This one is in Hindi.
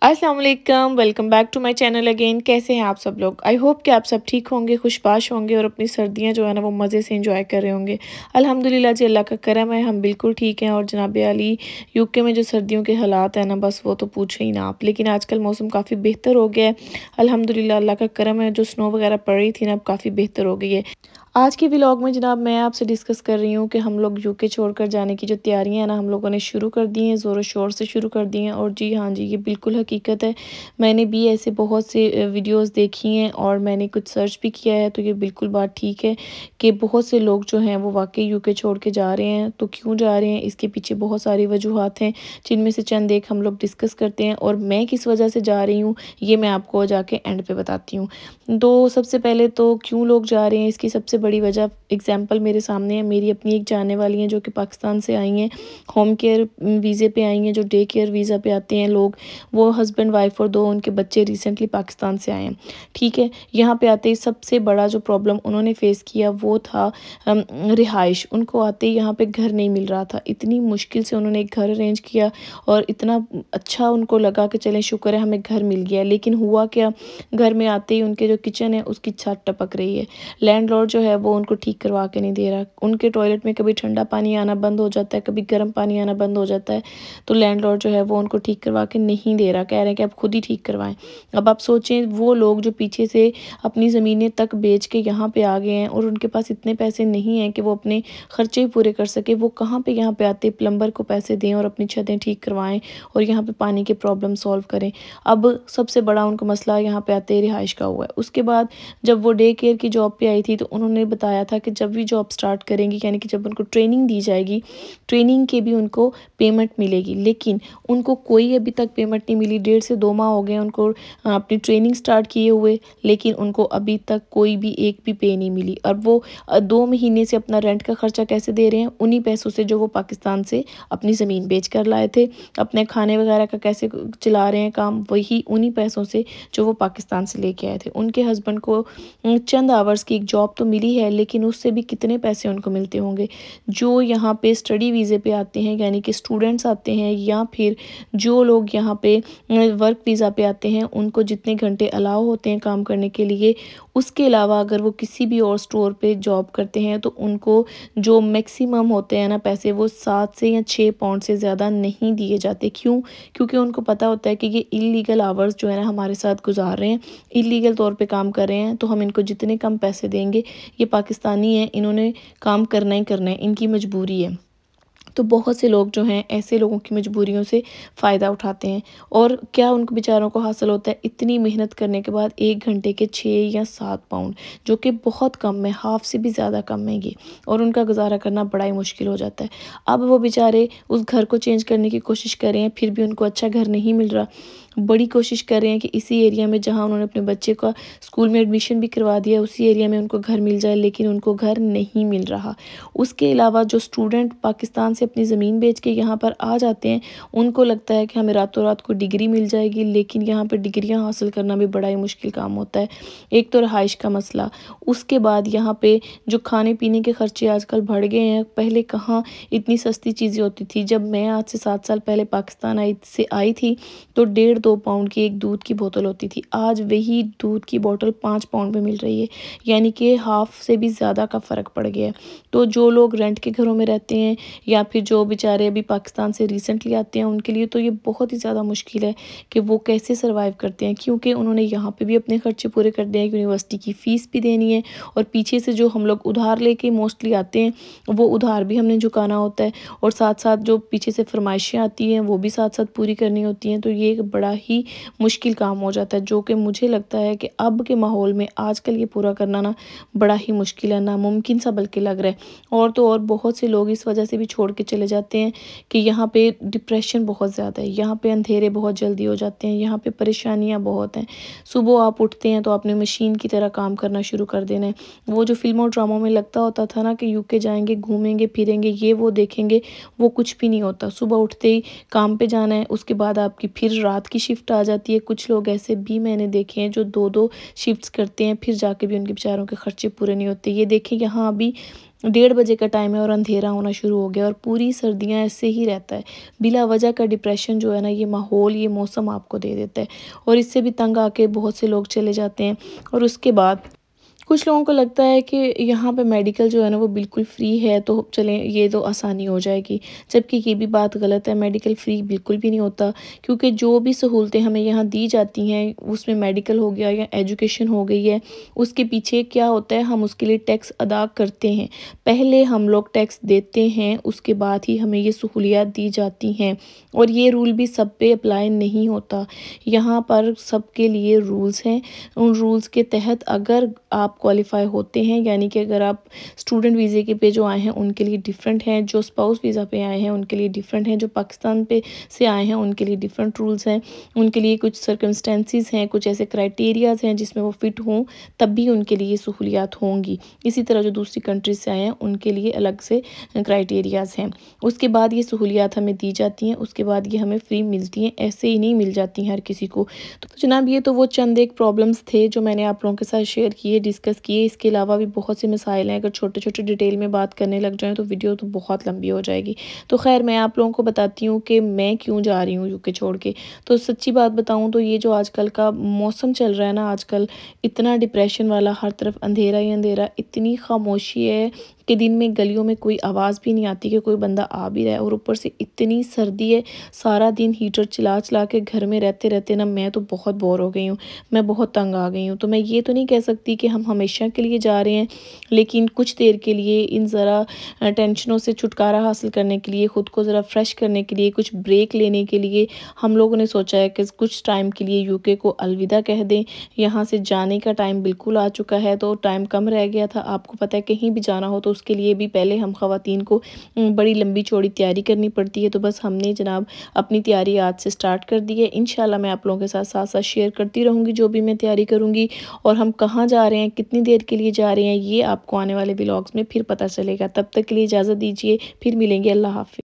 अस्सलाम वालेकुम, welcome back to my channel again. कैसे हैं आप सब लोग? आई होप कि आप सब ठीक होंगे, खुशबाश होंगे और अपनी सर्दियां जो है ना वो मज़े से एंजॉय कर रहे होंगे। अल्हम्दुलिल्लाह जी, अल्लाह का करम है, हम बिल्कुल ठीक हैं। और जनाब अली, यूके में जो सर्दियों के हालात हैं ना, बस वो तो पूछो ही ना आप। लेकिन आजकल मौसम काफ़ी बेहतर हो गया है, अल्हम्दुलिल्लाह अल्लाह का करम है। जो स्नो वगैरह पड़ रही थी ना, अब काफ़ी बेहतर हो गई है। आज के व्लॉग में जनाब मैं आपसे डिस्कस कर रही हूँ कि हम लोग यूके छोड़कर जाने की जो तैयारियां हैं ना, हम लोगों ने शुरू कर दी हैं, ज़ोरों शोर से शुरू कर दी हैं। और जी हाँ जी, ये बिल्कुल हकीकत है। मैंने भी ऐसे बहुत से वीडियोस देखी हैं और मैंने कुछ सर्च भी किया है, तो ये बिल्कुल बात ठीक है कि बहुत से लोग जो हैं वो वाकई यूके छोड़ के जा रहे हैं। तो क्यों जा रहे हैं, इसके पीछे बहुत सारी वजूहात हैं, जिनमें से चंद एक हम लोग डिस्कस करते हैं। और मैं किस वजह से जा रही हूँ, ये मैं आपको जाके एंड पे बताती हूँ। तो सबसे पहले तो क्यों लोग जा रहे हैं, इसकी सबसे बड़ी वजह एग्जांपल मेरे सामने है। मेरी अपनी एक जानने वाली हैं जो कि पाकिस्तान से आई हैं, होम केयर वीज़े पे आई हैं, जो डे केयर वीज़ा पे आते हैं लोग। वो हस्बैंड वाइफ और दो उनके बच्चे रिसेंटली पाकिस्तान से आए हैं। ठीक है, यहाँ पे आते ही सबसे बड़ा जो प्रॉब्लम उन्होंने फेस किया वो था रिहाइश। उनको आते ही यहाँ पे घर नहीं मिल रहा था। इतनी मुश्किल से उन्होंने एक घर अरेंज किया और इतना अच्छा उनको लगा कि चलें शुक्र है हमें घर मिल गया। लेकिन हुआ क्या, घर में आते ही उनके जो किचन है उसकी छत टपक रही है। लैंडलॉर्ड जो है वो उनको ठीक करवा के नहीं दे रहा। उनके टॉयलेट में कभी ठंडा पानी आना बंद हो जाता है, कभी गर्म पानी आना बंद हो जाता है। तो लैंडलॉर्ड जो है वो उनको ठीक करवा के नहीं दे रहा, कह रहे हैं कि आप खुद ही ठीक करवाएं। अब आप सोचें, वो लोग जो पीछे से अपनी ज़मीनें तक बेच के यहाँ पे आ गए हैं और उनके पास इतने पैसे नहीं हैं कि वो अपने खर्चे ही पूरे कर सके, वो कहाँ पे यहाँ पे आते प्लम्बर को पैसे दें और अपनी छतें ठीक करवाएं और यहाँ पे पानी के प्रॉब्लम सॉल्व करें। अब सबसे बड़ा उनको मसला यहाँ पे आते रिहाइश का हुआ है। उसके बाद जब वो डे केयर की जॉब पे आई थी, तो उन्होंने बताया था कि जब भी जॉब स्टार्ट करेंगी, यानी कि जब उनको ट्रेनिंग दी जाएगी, ट्रेनिंग के भी उनको पेमेंट मिलेगी। लेकिन उनको कोई अभी तक पेमेंट नहीं मिली। 1.5 से 2 माह हो गए उनको अपनी ट्रेनिंग स्टार्ट किए हुए, लेकिन उनको अभी तक कोई भी एक भी पे नहीं मिली। और वो 2 महीने से अपना रेंट का खर्चा कैसे दे रहे हैं, उन्हीं पैसों से जो वो पाकिस्तान से अपनी ज़मीन बेच कर लाए थे। अपने खाने वगैरह का कैसे चला रहे हैं काम, वही उन्हीं पैसों से जो वो पाकिस्तान से लेके आए थे। उनके हस्बैंड को चंद आवर्स की एक जॉब तो मिली है, लेकिन उससे भी कितने पैसे उनको मिलते होंगे। जो यहाँ पे स्टडी वीज़े पे आते हैं, यानी कि स्टूडेंट्स आते हैं, या फिर जो लोग यहाँ पे वर्क वीज़ा पे आते हैं, उनको जितने घंटे अलाउ होते हैं काम करने के लिए, उसके अलावा अगर वो किसी भी और स्टोर पे जॉब करते हैं तो उनको जो मैक्सिमम होते हैं ना पैसे, वो 7 से या 6 पाउंड से ज़्यादा नहीं दिए जाते। क्यों? क्योंकि उनको पता होता है कि ये इलीगल आवर्स जो है ना हमारे साथ गुजार रहे हैं, इलीगल तौर पे काम कर रहे हैं, तो हम इनको जितने कम पैसे देंगे, ये पाकिस्तानी हैं, इन्होंने काम करना ही करना है, इनकी मजबूरी है। तो बहुत से लोग जो हैं ऐसे लोगों की मजबूरियों से फ़ायदा उठाते हैं। और क्या उनको बेचारों को हासिल होता है, इतनी मेहनत करने के बाद 1 घंटे के 6 या 7 पाउंड, जो कि बहुत कम है, हाफ से भी ज़्यादा कम है ये। और उनका गुजारा करना बड़ा ही मुश्किल हो जाता है। अब वो बेचारे उस घर को चेंज करने की कोशिश कर रहे हैं, फिर भी उनको अच्छा घर नहीं मिल रहा। बड़ी कोशिश कर रहे हैं कि इसी एरिया में जहाँ उन्होंने अपने बच्चे का स्कूल में एडमिशन भी करवा दिया, उसी एरिया में उनको घर मिल जाए, लेकिन उनको घर नहीं मिल रहा। उसके अलावा जो स्टूडेंट पाकिस्तान से अपनी ज़मीन बेच के यहाँ पर आ जाते हैं, उनको लगता है कि हमें रातों रात को डिग्री मिल जाएगी, लेकिन यहाँ पर डिग्रियाँ हासिल करना भी बड़ा ही मुश्किल काम होता है। एक तो रहाइश का मसला, उसके बाद यहाँ पे जो खाने पीने के खर्चे आजकल बढ़ गए हैं। पहले कहाँ इतनी सस्ती चीज़ें होती थी। जब मैं आज से 7 साल पहले पाकिस्तान आई थी, तो 1.5-2 पाउंड की एक दूध की बोतल होती थी। आज वही दूध की बोतल 5 पाउंड में मिल रही है, यानी कि हाफ से भी ज़्यादा का फ़र्क पड़ गया है। तो जो लोग रेंट के घरों में रहते हैं, या फिर जो बेचारे अभी पाकिस्तान से रिसेंटली आते हैं, उनके लिए तो ये बहुत ही ज़्यादा मुश्किल है कि वो कैसे सर्वाइव करते हैं। क्योंकि उन्होंने यहाँ पे भी अपने खर्चे पूरे कर दिए हैं, यूनिवर्सिटी की फ़ीस भी देनी है, और पीछे से जो हम लोग उधार लेके मोस्टली आते हैं, वो उधार भी हमने चुकाना होता है। और साथ साथ जो पीछे से फरमाइशें आती हैं, वो भी साथ साथ पूरी करनी होती हैं। तो ये एक बड़ा ही मुश्किल काम हो जाता है, जो कि मुझे लगता है कि अब के माहौल में आजकल ये पूरा करना ना बड़ा ही मुश्किल है, नामुमकिन सा बल्कि लग रहा है। और तो और बहुत से लोग इस वजह से भी छोड़ के चले जाते हैं कि यहाँ पे डिप्रेशन बहुत ज़्यादा है, यहाँ पे अंधेरे बहुत जल्दी हो जाते हैं, यहाँ पे परेशानियाँ बहुत हैं। सुबह आप उठते हैं तो आपने मशीन की तरह काम करना शुरू कर देना है। वो जो फिल्मों ड्रामों में लगता होता था ना कि यूके जाएंगे, घूमेंगे फिरेंगे, ये वो देखेंगे, वो कुछ भी नहीं होता। सुबह उठते ही काम पे जाना है, उसके बाद आपकी फिर रात की शिफ्ट आ जाती है। कुछ लोग ऐसे भी मैंने देखे हैं जो 2-2 शिफ्ट्स करते हैं, फिर जाके भी उनके बेचारों के खर्चे पूरे नहीं होते। ये देखें, यहाँ अभी 1:30 बजे का टाइम है और अंधेरा होना शुरू हो गया और पूरी सर्दियाँ ऐसे ही रहता है। बिला वजह का डिप्रेशन जो है ना, ये माहौल, ये मौसम आपको दे देता है और इससे भी तंग आके बहुत से लोग चले जाते हैं। और उसके बाद कुछ लोगों को लगता है कि यहाँ पे मेडिकल जो है ना वो बिल्कुल फ्री है, तो चलें ये तो आसानी हो जाएगी। जबकि ये भी बात गलत है, मेडिकल फ्री बिल्कुल भी नहीं होता, क्योंकि जो भी सहूलतें हमें यहाँ दी जाती हैं, उसमें मेडिकल हो गया या एजुकेशन हो गई है, उसके पीछे क्या होता है, हम उसके लिए टैक्स अदा करते हैं। पहले हम लोग टैक्स देते हैं, उसके बाद ही हमें ये सहूलियात दी जाती हैं। और ये रूल भी सब पे अप्लाई नहीं होता, यहाँ पर सबके लिए रूल्स हैं। उन रूल्स के तहत अगर आप क्वालिफ़ाई होते हैं, यानी कि अगर आप स्टूडेंट वीज़े के पे जो आए हैं उनके लिए डिफरेंट हैं, जो स्पाउस वीज़ा पे आए हैं उनके लिए डिफरेंट हैं, जो पाकिस्तान पे से आए हैं उनके लिए डिफरेंट रूल्स हैं। उनके लिए कुछ सर्कमस्टेंसेस हैं, कुछ ऐसे क्राइटेरियाज़ हैं जिसमें वो फ़िट हों, तब भी उनके लिए सहूलियात होंगी। इसी तरह जो दूसरी कंट्रीज़ से आए हैं उनके लिए अलग से क्राइटेरियाज़ हैं। उसके बाद ये सहूलियात हमें दी जाती हैं, उसके बाद ये हमें फ्री मिलती हैं, ऐसे ही नहीं मिल जाती हर किसी को। तो जनाब ये तो वो चंद एक प्रॉब्लम्स थे जो मैंने आप लोगों के साथ शेयर किए, डिस्कस किए। इसके अलावा भी बहुत से मसाइल हैं, अगर छोटे-छोटे डिटेल में बात करने लग जाएँ तो वीडियो तो बहुत लंबी हो जाएगी। तो ख़ैर मैं आप लोगों को बताती हूँ कि मैं क्यों जा रही हूँ यूके छोड़ के। तो सच्ची बात बताऊँ तो ये जो आजकल का मौसम चल रहा है ना आजकल, इतना डिप्रेशन वाला, हर तरफ अंधेरा ही अंधेरा, इतनी खामोशी है कि दिन में गलियों में कोई आवाज़ भी नहीं आती कि कोई बंदा आ भी रहा है, और ऊपर से इतनी सर्दी है, सारा दिन हीटर चला-चला के घर में रहते-रहते ना मैं तो बहुत बोर हो गई हूँ, मैं बहुत तंग आ गई हूँ। तो मैं ये तो नहीं कह सकती कि हम हमेशा के लिए जा रहे हैं, लेकिन कुछ देर के लिए इन ज़रा टेंशनों से छुटकारा हासिल करने के लिए, खुद को ज़रा फ्रेश करने के लिए, कुछ ब्रेक लेने के लिए हम लोगों ने सोचा है कि कुछ टाइम के लिए यूके को अलविदा कह दें। यहाँ से जाने का टाइम बिल्कुल आ चुका है, तो टाइम कम रह गया था। आपको पता है कहीं भी जाना हो तो उसके लिए भी पहले हम ख़वातीन को बड़ी लंबी चौड़ी तैयारी करनी पड़ती है। तो बस हमने जनाब अपनी तैयारी आज से स्टार्ट कर दी है। इंशाल्लाह मैं आप लोगों के साथ साथ साथ शेयर करती रहूँगी जो भी मैं तैयारी करूँगी, और हम कहाँ जा रहे हैं, कितनी देर के लिए जा रहे हैं, ये आपको आने वाले व्लॉग्स में फिर पता चलेगा। तब तक के लिए इजाज़त दीजिए, फिर मिलेंगे। अल्लाह हाफ़िज़।